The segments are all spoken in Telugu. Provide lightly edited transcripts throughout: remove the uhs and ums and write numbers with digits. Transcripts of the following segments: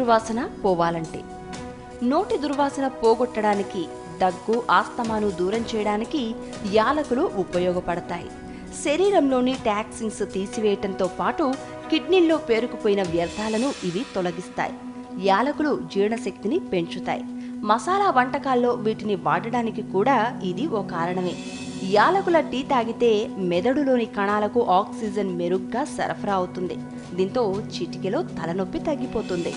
దుర్వాసన పోవాలంటే. నోటి దుర్వాసన పోగొట్టడానికి, దగ్గు, ఆస్తమాను దూరం చేయడానికి యాలకులు ఉపయోగపడతాయి. శరీరంలోని టాక్సిన్స్ తీసివేయటంతో పాటు కిడ్నీల్లో పేరుకుపోయిన వ్యర్థాలను ఇవి తొలగిస్తాయి. యాలకులు జీర్ణశక్తిని పెంచుతాయి. మసాలా వంటకాల్లో వీటిని వాడడానికి కూడా ఇది ఓ కారణమే. యాలకుల టీ తాగితే మెదడులోని కణాలకు ఆక్సిజన్ మెరుగ్గా సరఫరా అవుతుంది. దీంతో చిటికెలో తలనొప్పి తగ్గిపోతుంది.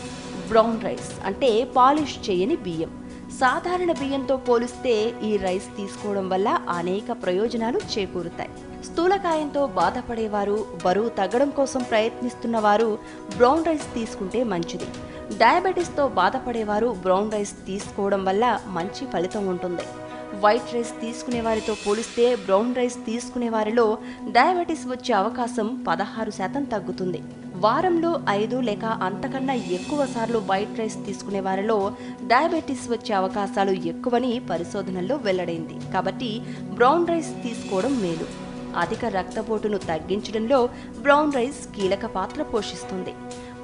బ్రౌన్ రైస్ అంటే పాలిష్ చేయని బియ్యం. సాధారణ బియ్యంతో పోలిస్తే ఈ రైస్ తీసుకోవడం వల్ల అనేక ప్రయోజనాలు చేకూరుతాయి. స్థూలకాయంతో బాధపడేవారు, బరువు తగ్గడం కోసం ప్రయత్నిస్తున్న వారు బ్రౌన్ రైస్ తీసుకుంటే మంచిది. డయాబెటీస్తో బాధపడేవారు బ్రౌన్ రైస్ తీసుకోవడం వల్ల మంచి ఫలితం ఉంటుంది. వైట్ రైస్ తీసుకునే వారితో పోలిస్తే బ్రౌన్ రైస్ తీసుకునే వారిలో డయాబెటీస్ వచ్చే అవకాశం 16% తగ్గుతుంది. వారంలో 5 లేక అంతకన్నా ఎక్కువ సార్లు వైట్ రైస్ తీసుకునే వారిలో డయాబెటీస్ వచ్చే అవకాశాలు ఎక్కువని పరిశోధనల్లో వెల్లడైంది. కాబట్టి బ్రౌన్ రైస్ తీసుకోవడం మేలు. అధిక రక్తపోటును తగ్గించడంలో బ్రౌన్ రైస్ కీలక పాత్ర పోషిస్తుంది.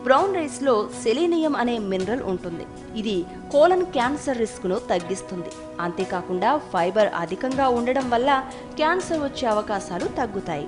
బ్రౌన్ రైస్లో సెలీనియం అనే మినరల్ ఉంటుంది. ఇది కోలన్ క్యాన్సర్ రిస్క్ను తగ్గిస్తుంది. అంతేకాకుండా ఫైబర్ అధికంగా ఉండడం వల్ల క్యాన్సర్ వచ్చే అవకాశాలు తగ్గుతాయి.